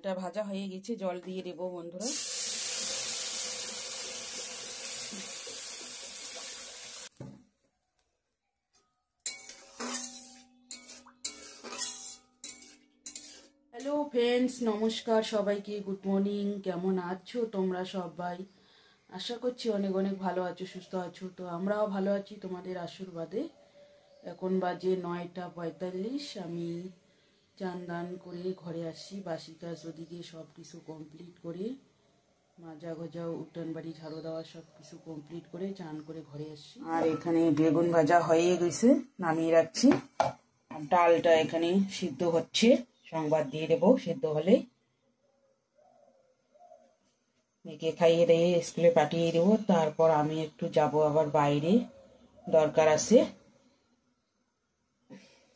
ডালটা ভাজা হয়ে গেছে, জল দিয়ে দেব বন্ধুরা। হ্যালো ফ্রেন্ডস, নমস্কার সবাইকে, গুড মর্নিং। কেমন আছো তোমরা সবাই? আশা করছি অনেক অনেক ভালো আছো, সুস্থ আছো। তো আমরাও ভালো আছি তোমাদের আশীর্বাদে। এখন বাজে 9টা 45। আমি চান দান করে ঘরে আসি, বাসি কাজ ওদিকে সব কিছু কমপ্লিট করে, মাজা গজা উঠান বাড়ি ঝাড়ু দেওয়া সব কিছু কমপ্লিট করে চান করে ঘরে আসি। আর এখানে বেগুন ভাজা হয়ে গেছে, নামিয়ে রাখছি। আর ডালটা এখানে সিদ্ধ হচ্ছে, সংবাদ দিয়ে দেবো সিদ্ধ হলে। মেয়েকে খাইয়ে দিয়ে স্কুলে পাঠিয়ে দেবো। তারপর আমি একটু যাব আবার বাইরে, দরকার আছে।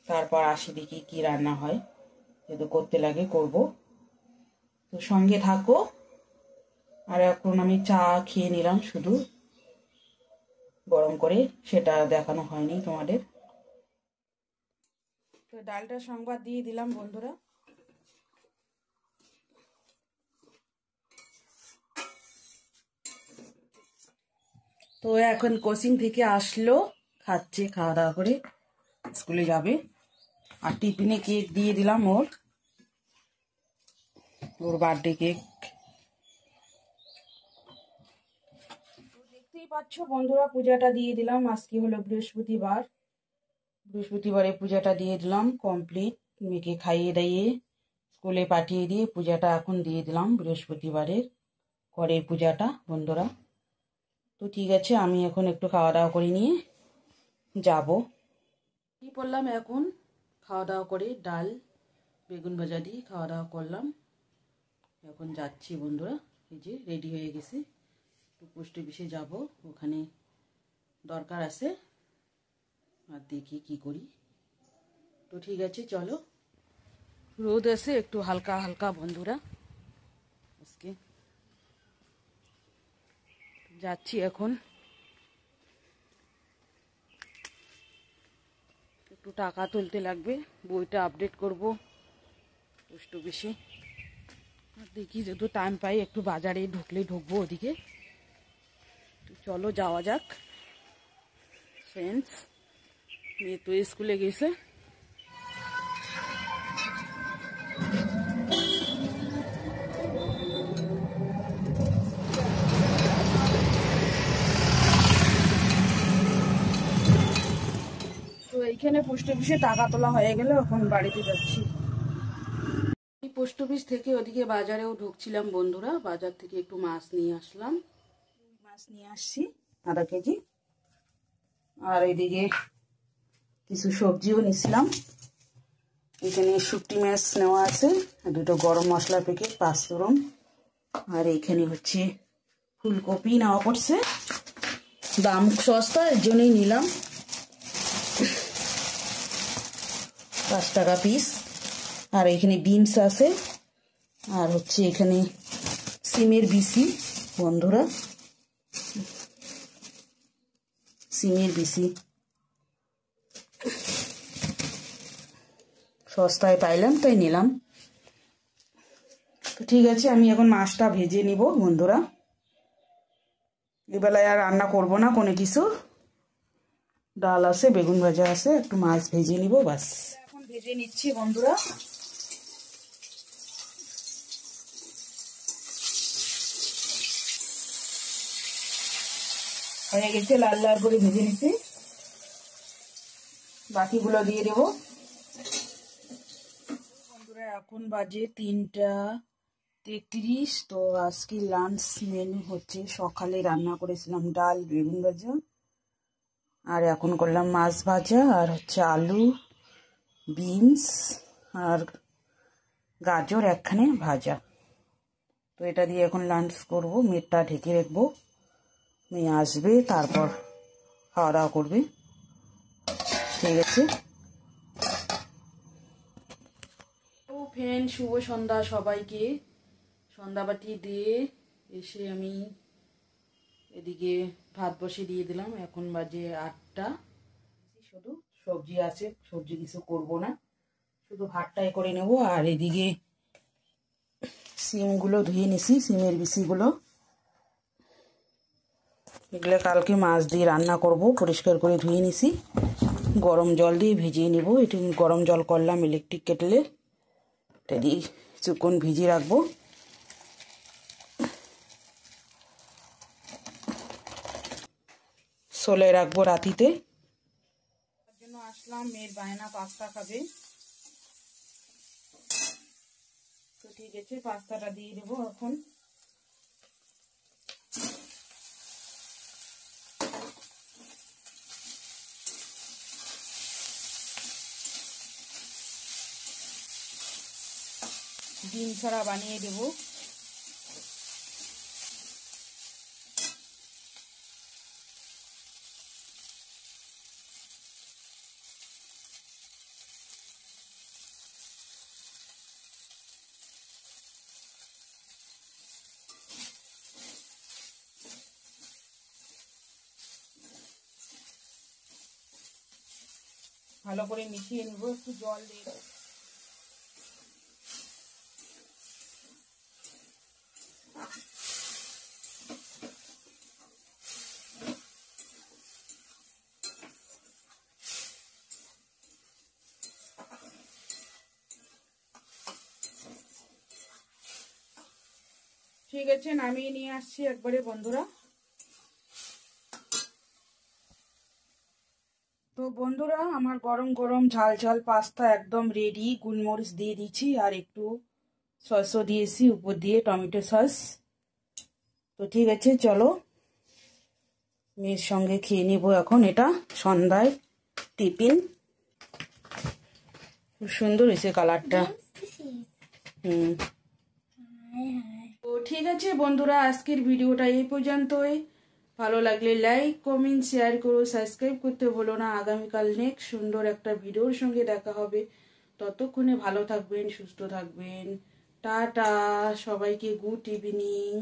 তারপর আসি, দেখি কি রান্না হয়, যদি করতে লাগে করব। তো সঙ্গে থাকো। আর এখন আমি চা খেয়ে নিলাম শুধু, গরম করে, সেটা দেখানো হয়নি তোমাদের। তো ডালটা সংবাদ দিয়ে দিলাম বন্ধুরা। তো এখন কোচিং থেকে আসলো, খাচ্ছে, খাওয়া দাওয়া করে স্কুলে যাবে। আর টিফিনে কেক দিয়ে দিলাম ওর বার্থডে কেক। দেখতেই পাচ্ছ বন্ধুরা, পূজাটা দিয়ে দিলাম। আজকে হলো বৃহস্পতিবার, বৃহস্পতিবারে পূজাটা দিয়ে দিলাম কমপ্লিট। মেয়েকে খাইয়ে দাইয়ে স্কুলে পাঠিয়ে দিয়ে পূজাটা এখন দিয়ে দিলাম, বৃহস্পতিবারের ঘরের পূজাটা বন্ধুরা। তো ঠিক আছে, আমি এখন একটু খাওয়া দাওয়া করে নিয়ে যাব। কি করলাম এখন, খাওয়া দাওয়া করে ডাল বেগুন ভাজা দিয়ে খাওয়া দাওয়া করলাম। এখন যাচ্ছি বন্ধুরা, এই যে রেডি হয়ে গেছি, একটু পোস্ট অফিসে যাব, ওখানে দরকার আছে। আর দেখি কি করি। তো ঠিক আছে চলো। রোদ আছে একটু হালকা হালকা বন্ধুরা আজকে। যাচ্ছি এখন, একটু টাকা তুলতে লাগবে, বইটা আপডেট করব পোস্ট অফিসে। দেখি যেহেতু টাইম পাই একটু বাজারে ঢুকলে ঢুকবো ওদিকে। তো চলো যাওয়া যাক ফ্রেন্ডস। মেয়ে তো স্কুলে গেছে। তো এইখানে পোস্ট অফিসে টাকা তোলা হয়ে গেল, এখন বাড়িতে যাচ্ছি। এই পোস্ট অফিস থেকে ওদিকে বাজারেও ঢুকছিলাম বন্ধুরা। বাজার থেকে একটু মাছ নিয়ে আসলাম, মাছ নিয়ে আসছি আধা কেজি। আর এদিকে কিছু সবজিও নিছিলাম। এখানে শুটকি মাছ নেওয়া আছে, দুটো গরম মশলা প্যাকেট, 5 ফোড়ন। আর এখানে হচ্ছে ফুলকপি নেওয়া পড়ছে, দাম সস্তা, এর জন্যই নিলাম, 5 টাকা পিস। আর এখানে বিনস আছে, আর হচ্ছে এখানে সিমের বিচি বন্ধুরা, সিমের বিচি সস্তায় পাইলাম তাই নিলাম। তো ঠিক আছে, আমি এখন মাছটা ভেজে নিব বন্ধুরা। এবেলায় আর রান্না করব না কোনো কিছু, ডাল আছে, বেগুন ভাজা আছে, একটু মাছ ভেজে নিব বাস। এখন ভেজে নিচ্ছি বন্ধুরা। হয়ে গেছে, লাল লাল করে ভেজে নিচ্ছি, বাকিগুলো দিয়ে দেবো বন্ধুরা। এখন বাজে 3টা 33। তো আজকে লাঞ্চ মেনু হচ্ছে, সকালে রান্না করেছিলাম ডাল বেগুন ভাজা, আর এখন করলাম মাছ ভাজা, আর হচ্ছে আলু, বিনস আর গাজর একখানে ভাজা। তো এটা দিয়ে এখন লাঞ্চ করব। মেয়েটা ঢেকে রাখবো, মেয়ে আসবে তারপর খাওয়া দাওয়া করবে। ঠিক আছে। ও ফ্রেন্ড, শুভ সন্ধ্যা সবাইকে। সন্ধ্যাবাতি দিয়ে এসে আমি এদিকে ভাত বসে দিয়ে দিলাম। এখন বাজে 8টা। শুধু সবজি আছে, সবজি কিছু করব না, শুধু ভাতটাই করে নেব। আর এদিকে সিমগুলো ধুয়ে নিছি, সিমের বিচিগুলো। এগুলো কালকে মাছ দিয়ে রান্না করব, পরিষ্কার করে ধুয়ে নিছি। গরম জল দিয়ে ভিজিয়ে নিব। এটি গরম জল করলাম ইলেকট্রিক কেটেলে, এটা দিয়ে কিছুক্ষণ ভিজিয়ে রাখবো। সোলে রাখবো রাতিতে। তার জন্য আসলাম, মেয়ের বায়না পাস্তা খাবে, তো ঠিক আছে পাস্তাটা দিয়ে দেবো এখন। ডিম ছাড়া বানিয়ে দেবো। ভালো করে মিশিয়ে নেব, একটু জল দিয়ে। ঠিক আছে, নামিয়ে নিয়ে আসছি একবারে বন্ধুরা। তো বন্ধুরা, আমার গরম গরম ঝাল ঝাল পাস্তা একদম রেডি। গোলমরিচ দিয়ে দিচ্ছি আর একটু সসও দিয়েছি উপর দিয়ে, টমেটো সস। তো ঠিক আছে, চলো মেয়ের সঙ্গে খেয়ে নিব এখন। এটা সন্ধ্যায় টিফিন। খুব সুন্দর হয়েছে কালারটা। তো ঠিক আছে বন্ধুরা, আজকের ভিডিওটা এই পর্যন্তই। ভালো লাগলে লাইক কমেন্ট শেয়ার করো, সাবস্ক্রাইব করতে ভুলো না। আগামীকাল নেক্সট সুন্দর একটা ভিডিওর সঙ্গে দেখা হবে। ততক্ষণে ভালো থাকবেন, সুস্থ থাকবেন। টাটা, সবাইকে গুড ইভিনিং।